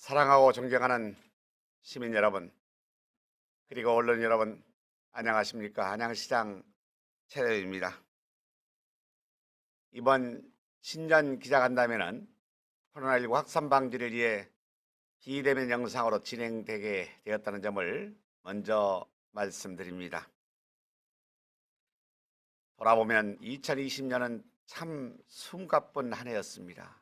사랑하고 존경하는 시민 여러분, 그리고 언론 여러분, 안녕하십니까? 안양시장 최대입니다. 이번 신년 기자간담회는 코로나19 확산 방지를 위해 비대면 영상으로 진행되게 되었다는 점을 먼저 말씀드립니다. 돌아보면 2020년은 참 숨가쁜 한 해였습니다.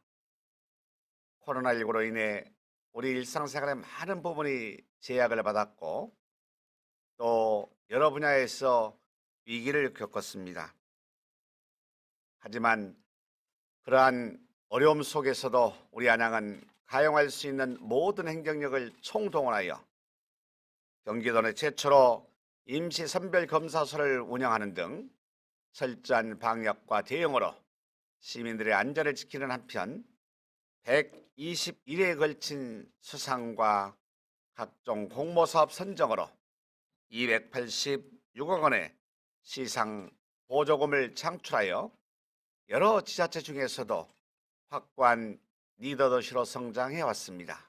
코로나19로 인해 우리 일상생활의 많은 부분이 제약을 받았고 또 여러 분야에서 위기를 겪었습니다. 하지만 그러한 어려움 속에서도 우리 안양은 가용할 수 있는 모든 행정력을 총동원하여 경기도 내 최초로 임시 선별검사소를 운영하는 등 철저한 방역과 대응으로 시민들의 안전을 지키는 한편 121회에 걸친 수상과 각종 공모사업 선정으로 286억 원의 시상 보조금을 창출하여 여러 지자체 중에서도 확고한 리더도시로 성장해 왔습니다.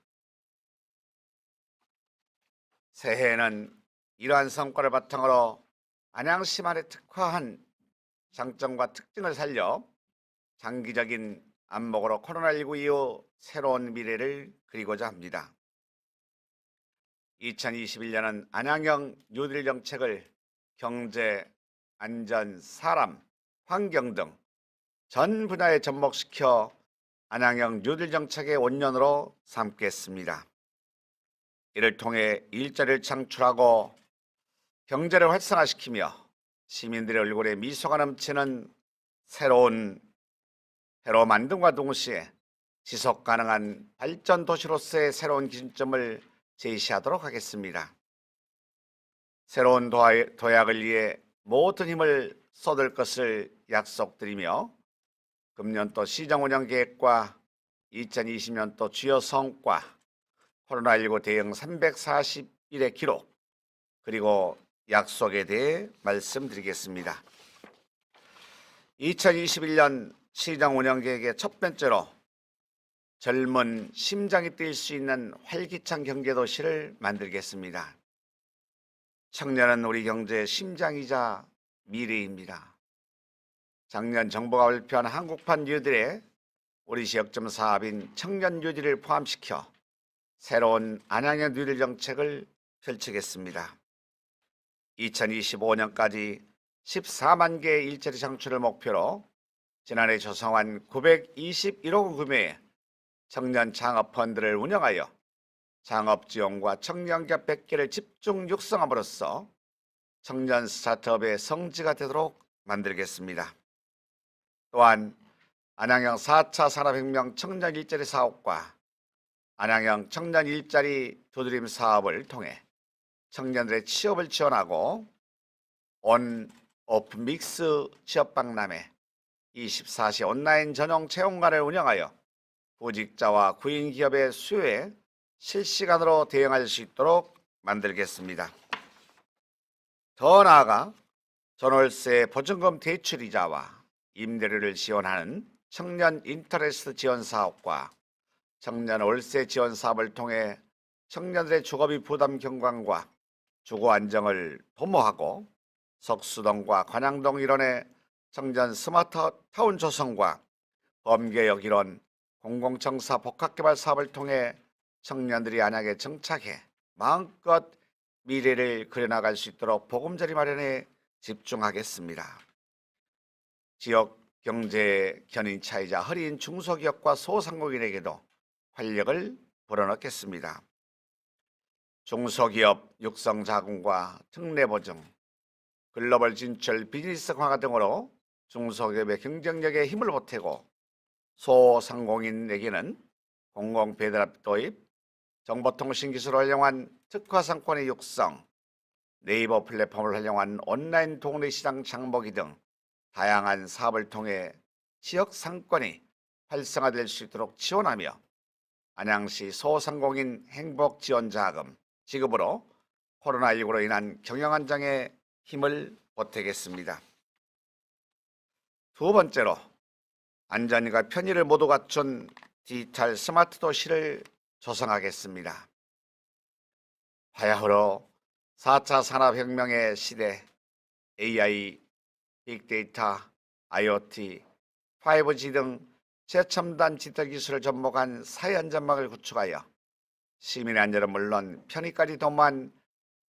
새해에는 이러한 성과를 바탕으로 안양시만의 특화한 장점과 특징을 살려 장기적인 안목으로 코로나19 이후 새로운 미래를 그리고자 합니다. 2021년은 안양형 뉴딜 정책을 경제, 안전, 사람, 환경 등 전 분야에 접목시켜 안양형 뉴딜 정책의 원년으로 삼겠습니다. 이를 통해 일자리를 창출하고 경제를 활성화시키며 시민들의 얼굴에 미소가 넘치는 새로운 해로 만듦과 동시에 지속 가능한 발전 도시로서의 새로운 기준점을 제시하도록 하겠습니다. 새로운 도약을 위해 모든 힘을 쏟을 것을 약속드리며 금년도 시정 운영 계획과 2020년도 주요 성과, 코로나19 대응 341의 기록, 그리고 약속에 대해 말씀드리겠습니다. 2021년 시정 운영 계획의 첫 번째로 젊은 심장이 뛸 수 있는 활기찬 경제도시를 만들겠습니다. 청년은 우리 경제의 심장이자 미래입니다. 작년 정부가 발표한 한국판 뉴딜에 우리 지역점 사업인 청년 뉴딜을 포함시켜 새로운 안양형 뉴딜 정책을 펼치겠습니다. 2025년까지 14만 개의 일자리 창출을 목표로 지난해 조성한 921억 원 규모의 청년 창업 펀드를 운영하여 창업 지원과 청년기업 100개를 집중 육성함으로써 청년 스타트업의 성지가 되도록 만들겠습니다. 또한 안양형 4차 산업혁명 청년 일자리 사업과 안양형 청년 일자리 두드림 사업을 통해 청년들의 취업을 지원하고 온 오프 믹스 취업박람회 24시 온라인 전용 채용관을 운영하여 구직자와 구인 기업의 수요에 실시간으로 대응할 수 있도록 만들겠습니다. 더 나아가 전월세 보증금 대출이자와 임대료를 지원하는 청년 인터레스트 지원 사업과 청년 월세 지원 사업을 통해 청년들의 주거비 부담 경감과 주거 안정을 도모하고 석수동과 관양동 일원의 청년 스마트 타운 조성과 범계역 일원 공공청사 복합개발 사업을 통해 청년들이 안양에 정착해 마음껏 미래를 그려나갈 수 있도록 보금자리 마련에 집중하겠습니다. 지역 경제 견인차이자 허리인 중소기업과 소상공인에게도 활력을 불어넣겠습니다. 중소기업 육성 자금과 특례 보증, 글로벌 진출 비즈니스 강화 등으로 중소기업의 경쟁력에 힘을 보태고 소상공인에게는 공공배달앱 도입, 정보통신기술을 활용한 특화상권의 육성, 네이버 플랫폼을 활용한 온라인 동네시장 장보기 등 다양한 사업을 통해 지역 상권이 활성화될 수 있도록 지원하며 안양시 소상공인 행복지원자금 지급으로 코로나19로 인한 경영안정에 힘을 보태겠습니다. 두 번째로 안전과 편의를 모두 갖춘 디지털 스마트 도시를 조성하겠습니다. 바야흐로 4차 산업혁명의 시대, AI, 빅데이터, IoT, 5G 등 최첨단 디지털 기술을 접목한 사회안전망을 구축하여 시민의 안전은 물론 편의까지 도모한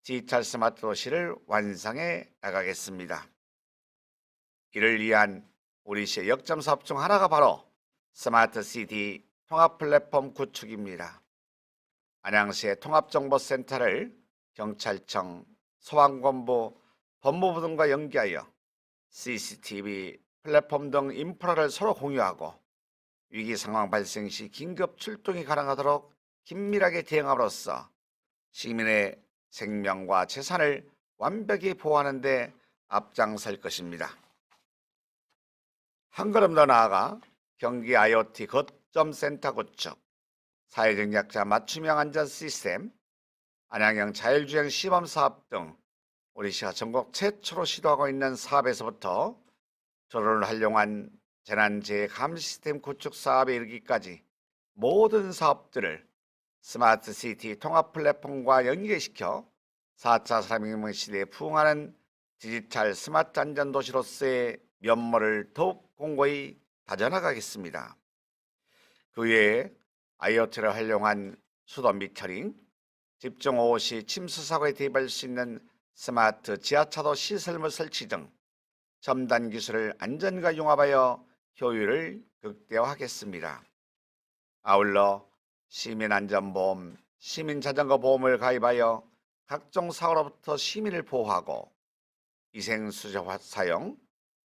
디지털 스마트 도시를 완성해 나가겠습니다. 이를 위한 우리 시의 역점 사업 중 하나가 바로 스마트 시티 통합 플랫폼 구축입니다. 안양시의 통합정보센터를 경찰청, 소방본부, 법무부 등과 연계하여 CCTV, 플랫폼 등 인프라를 서로 공유하고 위기 상황 발생 시 긴급 출동이 가능하도록 긴밀하게 대응함으로써 시민의 생명과 재산을 완벽히 보호하는 데 앞장설 것입니다. 한 걸음 더 나아가 경기 IoT 거점 센터 구축, 사회적 약자 맞춤형 안전 시스템, 안양형 자율주행 시범 사업 등 우리 시가 전국 최초로 시도하고 있는 사업에서부터 드론을 활용한 재난재해 감시 시스템 구축 사업에 이르기까지 모든 사업들을 스마트 시티 통합 플랫폼과 연계시켜 4차 산업혁명 시대에 부응하는 디지털 스마트 안전 도시로서의 면모를 더욱 공고히 다져나가겠습니다. 그 외에 IoT를 활용한 수도 미터링, 집중 오후 시 침수 사고에 대비할 수 있는 스마트 지하차도 시설물 설치 등 첨단 기술을 안전과 융합하여 효율을 극대화하겠습니다. 아울러 시민안전보험, 시민자전거 보험을 가입하여 각종 사고로부터 시민을 보호하고 위생수저 사용,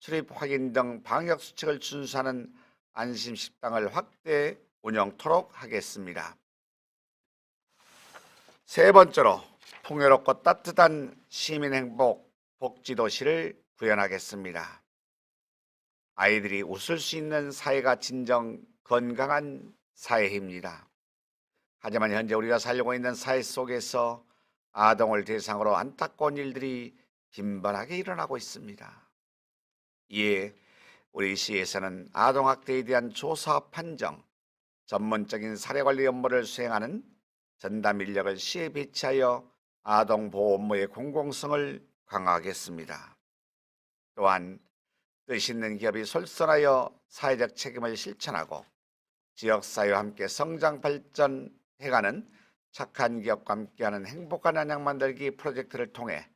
출입 확인 등 방역수칙을 준수하는 안심식당을 확대 운영토록 하겠습니다. 세 번째로 풍요롭고 따뜻한 시민행복 복지도시를 구현하겠습니다. 아이들이 웃을 수 있는 사회가 진정 건강한 사회입니다. 하지만 현재 우리가 살고 있는 사회 속에서 아동을 대상으로 안타까운 일들이 빈번하게 일어나고 있습니다. 이에 우리 시에서는 아동학대에 대한 조사 판정, 전문적인 사례관리 업무를 수행하는 전담 인력을 시에 배치하여 아동보호 업무의 공공성을 강화하겠습니다. 또한 뜻 있는 기업이 솔선하여 사회적 책임을 실천하고 지역사회와 함께 성장 발전해가는 착한 기업과 함께하는 행복한 안양 만들기 프로젝트를 통해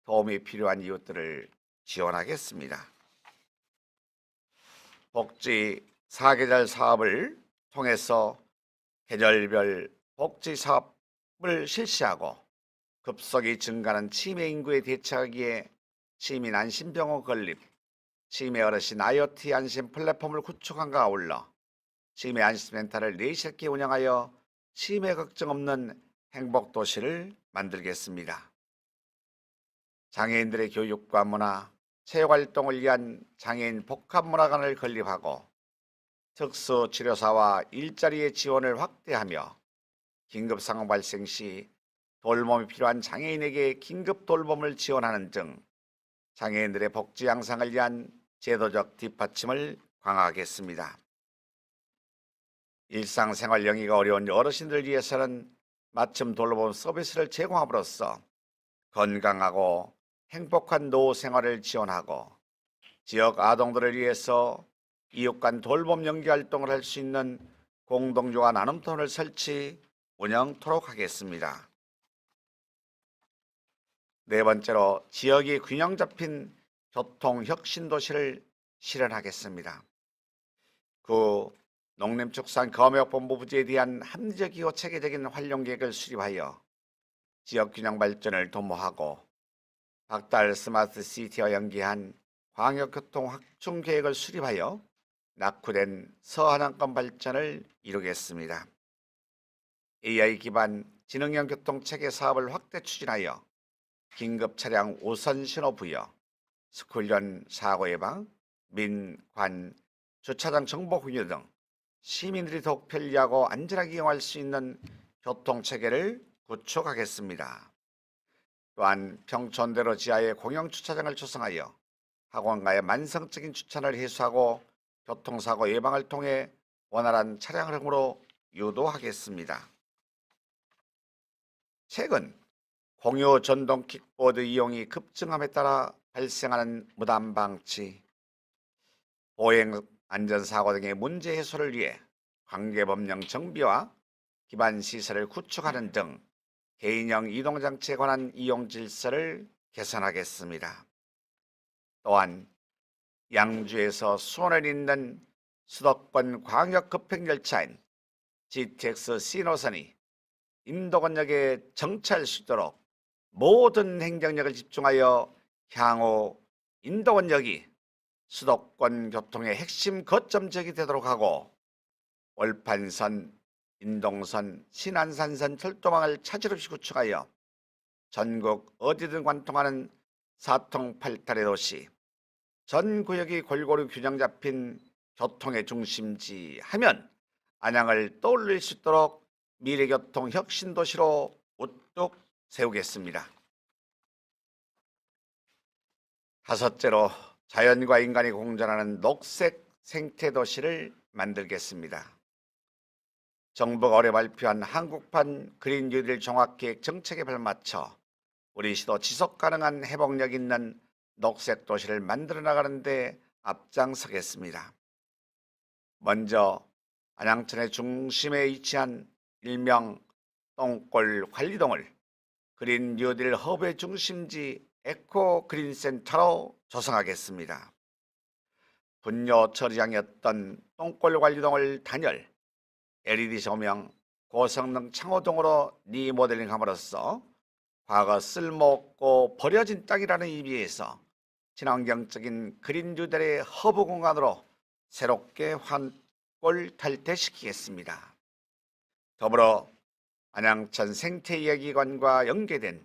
도움이 필요한 이웃들을 지원하겠습니다. 복지 4계절 사업을 통해서 계절별 복지 사업을 실시하고 급속히 증가하는 치매 인구에 대처하기에 시민 안심병원 건립, 치매 어르신 IoT 안심 플랫폼을 구축한과 아울러 치매 안심센터를 4시간 운영하여 치매 걱정 없는 행복도시를 만들겠습니다. 장애인들의 교육과 문화, 체육활동을 위한 장애인 복합문화관을 건립하고 특수치료사와 일자리의 지원을 확대하며 긴급상황 발생 시 돌봄이 필요한 장애인에게 긴급 돌봄을 지원하는 등 장애인들의 복지 향상을 위한 제도적 뒷받침을 강화하겠습니다. 일상생활 영위가 어려운 어르신들 위해서는 맞춤 돌봄 서비스를 제공함으로써 건강하고 행복한 노후 생활을 지원하고 지역 아동들을 위해서 이웃 간 돌봄 연계 활동을 할 수 있는 공동조화 나눔터를 설치 운영토록 하겠습니다. 네 번째로 지역이 균형 잡힌 교통혁신도시를 실현하겠습니다. 구 농림축산검역본부 부지에 대한 합리적이고 체계적인 활용계획을 수립하여 지역균형 발전을 도모하고 박달 스마트 시티와 연계한 광역교통 확충 계획을 수립하여 낙후된 서한안권 발전을 이루겠습니다. AI 기반 지능형 교통체계 사업을 확대 추진하여 긴급 차량 우선 신호 부여, 스쿨전 사고 예방, 민, 관, 주차장 정보 공유 등 시민들이 더욱 편리하고 안전하게 이용할 수 있는 교통체계를 구축하겠습니다. 또한 평촌대로 지하에 공영주차장을 조성하여 학원가의 만성적인 주차를 해소하고 교통사고 예방을 통해 원활한 차량 흐름으로 유도하겠습니다. 최근 공유 전동 킥보드 이용이 급증함에 따라 발생하는 무단 방치, 보행 안전사고 등의 문제 해소를 위해 관계법령 정비와 기반 시설을 구축하는 등 개인형 이동장치에 관한 이용 질서를 개선하겠습니다. 또한 양주에서 수원을 잇는 수도권 광역 급행열차인 GTX C노선이 인도권역에 정차할 수 있도록 모든 행정력을 집중하여 향후 인도권역이 수도권 교통의 핵심 거점지역이 되도록 하고 월판선, 인동선, 신안산선 철도망을 차질 없이 구축하여 전국 어디든 관통하는 사통팔달의 도시, 전 구역이 골고루 균형 잡힌 교통의 중심지 하면 안양을 떠올릴 수 있도록 미래교통 혁신도시로 우뚝 세우겠습니다. 다섯째로 자연과 인간이 공존하는 녹색 생태도시를 만들겠습니다. 정부가 올해 발표한 한국판 그린 뉴딜 종합계획 정책에 발맞춰 우리 시도 지속가능한 회복력 있는 녹색 도시를 만들어 나가는 데 앞장서겠습니다. 먼저 안양천의 중심에 위치한 일명 똥골 관리동을 그린 뉴딜 허브의 중심지 에코 그린센터로 조성하겠습니다. 분뇨 처리장이었던 똥골 관리동을 단열, LED 조명, 고성능 창호등으로 리모델링함으로써 과거 쓸모없고 버려진 땅이라는 의미에서 친환경적인 그린 뉴딜의 허브 공간으로 새롭게 환골 탈퇴시키겠습니다. 더불어 안양천 생태이야기관과 연계된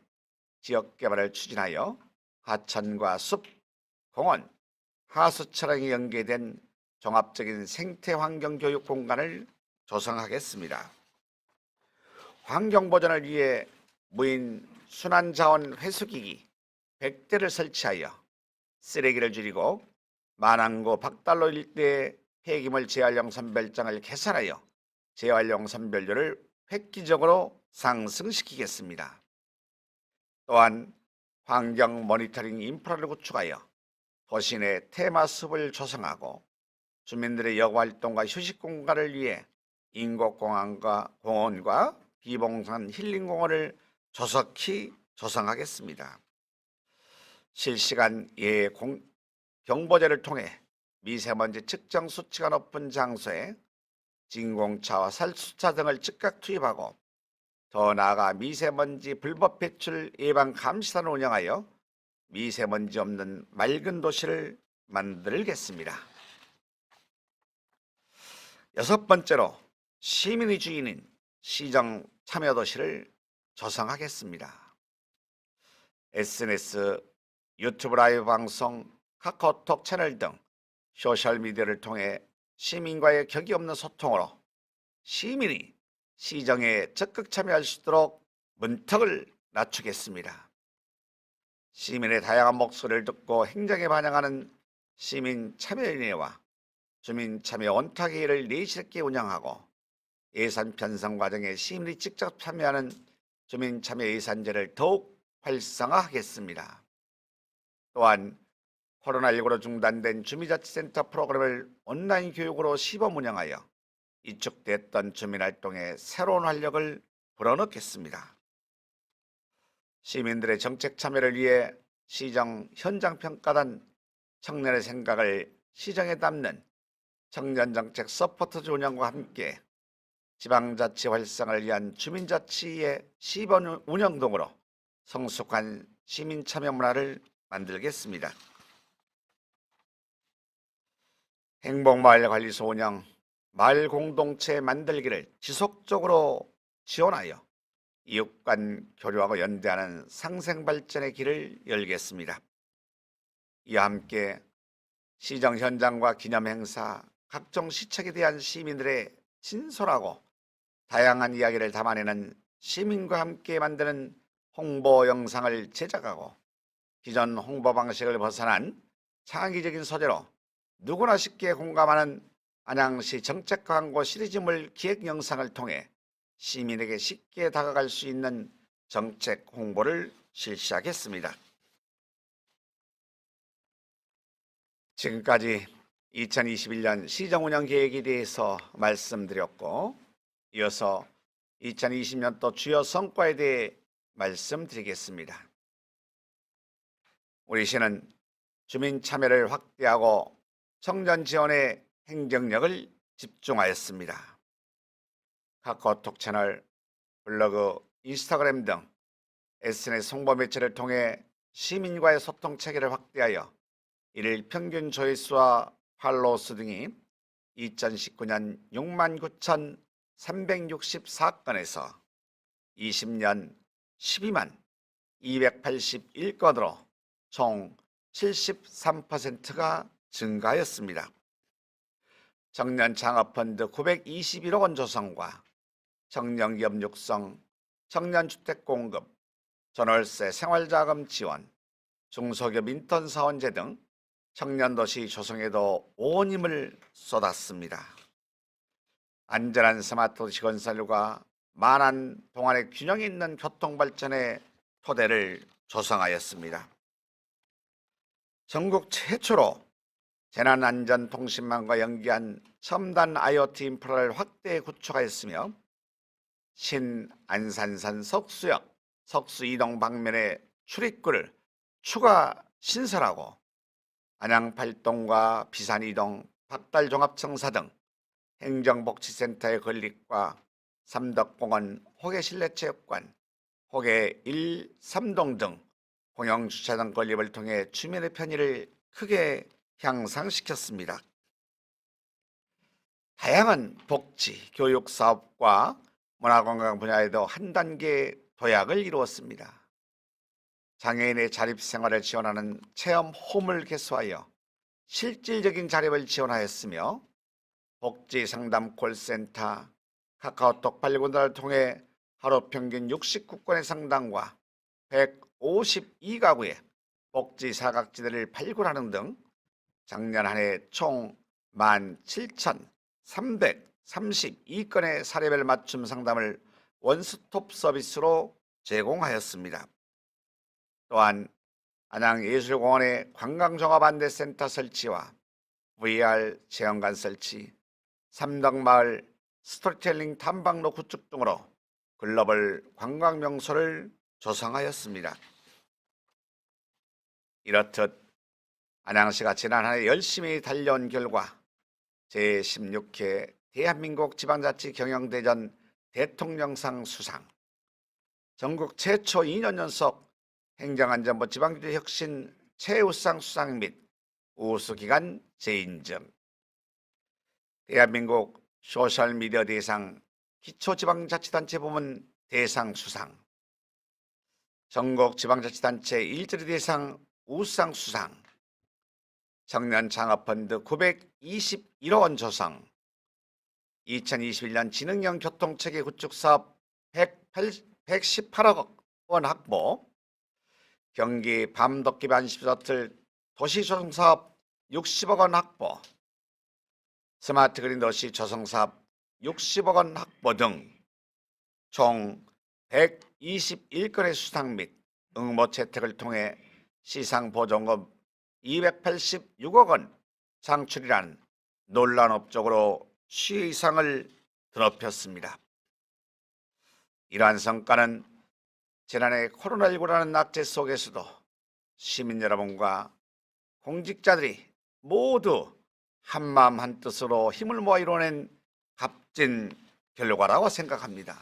지역개발을 추진하여 하천과 숲, 공원, 하수처랑이 연계된 종합적인 생태환경교육 공간을 조성하겠습니다. 환경보전을 위해 무인 순환자원 회수기기 100대를 설치하여 쓰레기를 줄이고 만안구 박달로 일대의 폐기물 재활용 선별장을 개선하여 재활용 선별률을 획기적으로 상승시키겠습니다. 또한 환경 모니터링 인프라를 구축하여 도시 내 테마숲을 조성하고 주민들의 여가활동과 휴식 공간을 위해 인공공원과 비봉산 힐링공원을 조속히 조성하겠습니다. 실시간 예해 경보제를 통해 미세먼지 측정 수치가 높은 장소에 진공차와 살수차 등을 즉각 투입하고 더 나아가 미세먼지 불법 배출 예방 감시단을 운영하여 미세먼지 없는 맑은 도시를 만들겠습니다. 여섯 번째로 시민의 주인인 시정 참여도시를 조성하겠습니다. SNS, 유튜브 라이브 방송, 카카오톡 채널 등 소셜미디어를 통해 시민과의 격이 없는 소통으로 시민이 시정에 적극 참여할 수 있도록 문턱을 낮추겠습니다. 시민의 다양한 목소리를 듣고 행정에 반영하는 시민참여위원회와 주민참여 원탁회의를 내실있게 운영하고 예산 편성 과정에 시민이 직접 참여하는 주민참여 예산제를 더욱 활성화하겠습니다. 또한 코로나19로 중단된 주민자치센터 프로그램을 온라인 교육으로 시범 운영하여 위축됐던 주민활동에 새로운 활력을 불어넣겠습니다. 시민들의 정책 참여를 위해 시정 현장평가단 청년의 생각을 시정에 담는 청년정책 서포터즈 운영과 함께 지방자치 활성화를 위한 주민자치의 시범 운영 등으로 성숙한 시민참여 문화를 만들겠습니다. 행복마을관리소 운영, 마을 공동체 만들기를 지속적으로 지원하여 이웃 간 교류하고 연대하는 상생발전의 길을 열겠습니다. 이와 함께 시정 현장과 기념행사, 각종 시책에 대한 시민들의 진솔하고 다양한 이야기를 담아내는 시민과 함께 만드는 홍보 영상을 제작하고 기존 홍보 방식을 벗어난 창의적인 소재로 누구나 쉽게 공감하는 안양시 정책 광고 시리즈물 기획 영상을 통해 시민에게 쉽게 다가갈 수 있는 정책 홍보를 실시하겠습니다. 지금까지 2021년 시정운영 계획에 대해서 말씀드렸고, 이어서 2020년도 주요 성과에 대해 말씀드리겠습니다. 우리 시는 주민 참여를 확대하고 청년 지원의 행정력을 집중하였습니다. 카카오톡 채널, 블로그, 인스타그램 등 SNS 홍보 매체를 통해 시민과의 소통 체계를 확대하여 일일 평균 조회수와 팔로워 수 등이 2019년 69,364건에서 20년 12만 281건으로 총 73%가 증가하였습니다. 청년 창업펀드 921억 원 조성과 청년기업 육성, 청년주택 공급, 전월세 생활자금 지원, 중소기업 인턴 사원제 등 청년도시 조성에도 온 힘을 쏟았습니다. 안전한 스마트도시 건설과 만한 동안의 균형 있는 교통발전의 토대를 조성하였습니다. 전국 최초로 재난안전통신망과 연계한 첨단 IoT 인프라를 확대 구축하였으며 신안산선 석수역, 석수이동 방면의 출입구를 추가 신설하고 안양8동과 비산이동, 박달종합청사 등 행정복지센터의 건립과 삼덕공원, 호계실내체육관, 호계 1, 3동 등 공영주차장 건립을 통해 주민의 편의를 크게 향상시켰습니다. 다양한 복지, 교육 사업과 문화관광 분야에도 한 단계 도약을 이루었습니다. 장애인의 자립생활을 지원하는 체험홈을 개소하여 실질적인 자립을 지원하였으며 복지상담 콜센터, 카카오톡 발굴단을 통해 하루 평균 69건의 상담과 152가구의 복지 사각지대를 발굴하는 등 작년 한 해 총 17,332건의 사례별 맞춤 상담을 원스톱 서비스로 제공하였습니다. 또한 안양예술공원의 관광종합안내센터 설치와 VR 체험관 설치, 삼덕마을 스토리텔링 탐방로 구축 등으로 글로벌 관광명소를 조성하였습니다. 이렇듯 안양시가 지난 한 해 열심히 달려온 결과 제16회 대한민국 지방자치 경영대전 대통령상 수상, 전국 최초 2년 연속 행정안전부 지방규제 혁신 최우수상 수상 및 우수기관 재인증, 대한민국 소셜미디어 대상 기초지방자치단체 부문 대상 수상, 전국 지방자치단체 일자리 대상 우수상 수상, 청년 창업펀드 921억 원 조성, 2021년 지능형 교통체계 구축 사업 118억 원 확보, 경기 밤도깨비 안심셔틀 도시조성 사업 60억 원 확보, 스마트 그린 도시 조성 사업 60억 원 확보 등 총 121건의 수상 및 응모 채택을 통해 시상 보존금 286억 원 창출이란 놀라운 업적으로 시의 이상을 드높였습니다. 이러한 성과는 지난해 코로나19라는 낙제 속에서도 시민 여러분과 공직자들이 모두 한마음 한뜻으로 힘을 모아 이뤄낸 값진 결과라고 생각합니다.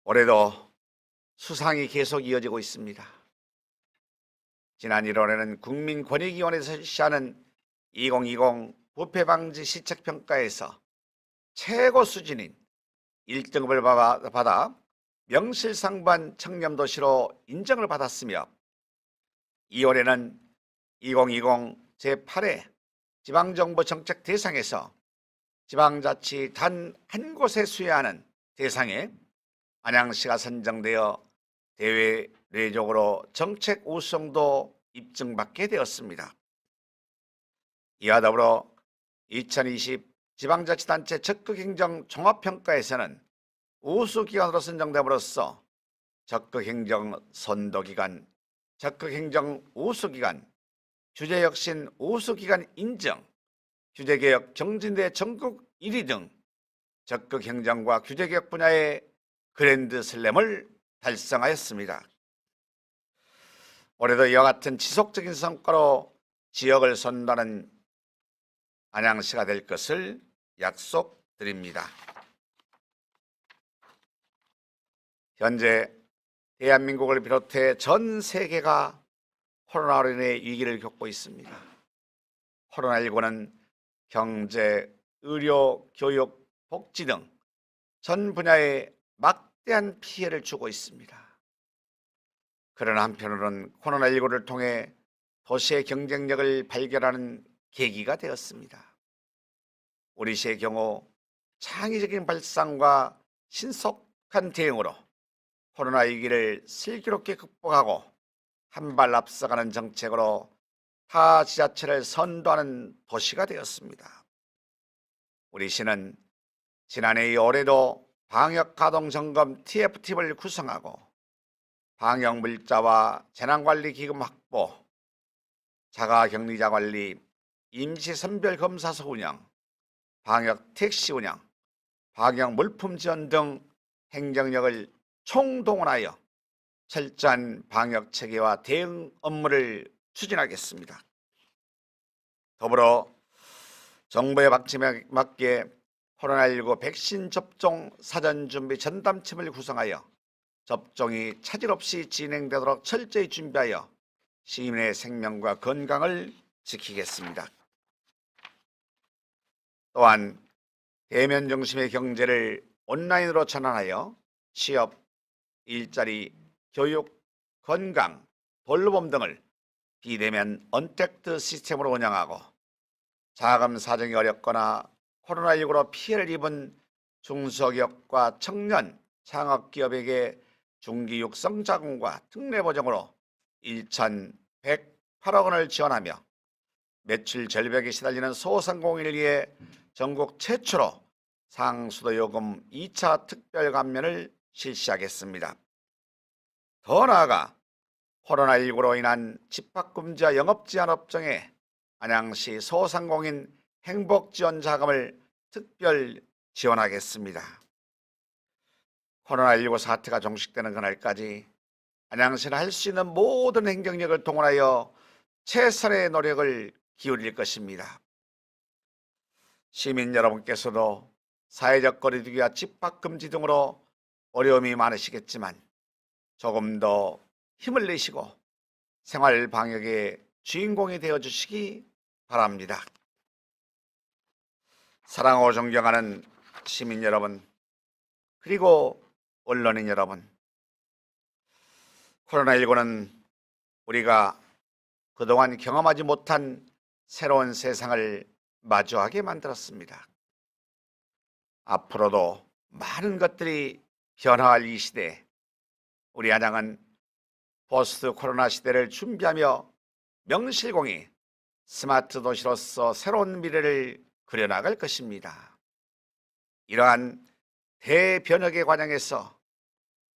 올해도 수상이 계속 이어지고 있습니다. 지난 1월에는 국민권익위원회에서 실시하는 2020 부패방지 시책평가에서 최고 수준인 1등급을 받아 명실상부한 청렴도시로 인정을 받았으며 2월에는 2020 제8회 지방정부 정책 대상에서 지방자치 단 한 곳에 수여하는 대상에 안양시가 선정되어 대외 내적으로 정책 우수성도 입증받게 되었습니다. 이와 더불어 2020 지방자치단체 적극행정 종합평가에서는 우수기관으로 선정됨으로써 적극행정 선도기관, 적극행정 우수기관, 규제혁신 우수기관 인정, 규제개혁 경진대 전국 1위 등 적극행정과 규제개혁 분야의 그랜드 슬램을 달성하였습니다. 올해도 이와 같은 지속적인 성과로 지역을 선도하는 안양시가 될 것을 약속드립니다. 현재 대한민국을 비롯해 전 세계가 코로나로 인해 위기를 겪고 있습니다. 코로나19는 경제, 의료, 교육, 복지 등 전 분야에 막대한 피해를 주고 있습니다. 그러나 한편으로는 코로나19를 통해 도시의 경쟁력을 발견하는 계기가 되었습니다. 우리 시의 경우 창의적인 발상과 신속한 대응으로 코로나 위기를 슬기롭게 극복하고 한 발 앞서가는 정책으로 타 지자체를 선도하는 도시가 되었습니다. 우리 시는 지난해 올해도 방역가동점검 TF팀을 구성하고 방역물자와 재난관리기금 확보, 자가격리자 관리, 임시선별검사소 운영, 방역택시 운영, 방역물품 지원 등 행정력을 총동원하여 철저한 방역체계와 대응 업무를 추진하겠습니다. 더불어 정부의 방침에 맞게 코로나19 백신 접종 사전준비 전담팀을 구성하여 접종이 차질 없이 진행되도록 철저히 준비하여 시민의 생명과 건강을 지키겠습니다. 또한 대면 중심의 경제를 온라인으로 전환하여 취업, 일자리, 교육, 건강, 돌봄 등을 비대면 언택트 시스템으로 운영하고 자금 사정이 어렵거나 코로나19로 피해를 입은 중소기업과 청년, 창업기업에게 중기 육성 자금과 특례 보정으로 1,108억 원을 지원하며 매출 절벽에 시달리는 소상공인을 위해 전국 최초로 상수도 요금 2차 특별 감면을 실시하겠습니다. 더 나아가 코로나19로 인한 집합금지와 영업제한 업종에 안양시 소상공인 행복지원자금을 특별 지원하겠습니다. 코로나19 사태가 종식되는 그날까지 안양시는 할 수 있는 모든 행정력을 동원하여 최선의 노력을 기울일 것입니다. 시민 여러분께서도 사회적 거리두기와 집합금지 등으로 어려움이 많으시겠지만 조금 더 힘을 내시고 생활 방역의 주인공이 되어주시기 바랍니다. 사랑하고 존경하는 시민 여러분, 그리고 언론인 여러분, 코로나19는 우리가 그동안 경험하지 못한 새로운 세상을 마주하게 만들었습니다. 앞으로도 많은 것들이 변화할 이 시대에 우리 안양은 포스트 코로나 시대를 준비하며 명실공히 스마트 도시로서 새로운 미래를 그려나갈 것입니다. 이러한 대변혁의 과정에서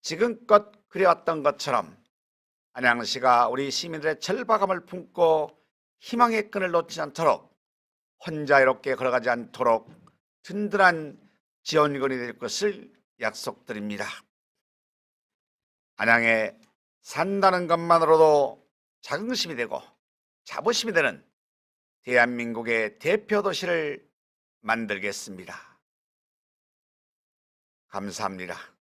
지금껏 그려왔던 것처럼 안양시가 우리 시민들의 절박함을 품고 희망의 끈을 놓지 않도록 혼자 이롭게 걸어가지 않도록 든든한 지원군이 될 것을 약속드립니다. 안양에 산다는 것만으로도 자긍심이 되고 자부심이 되는 대한민국의 대표 도시를 만들겠습니다. 감사합니다.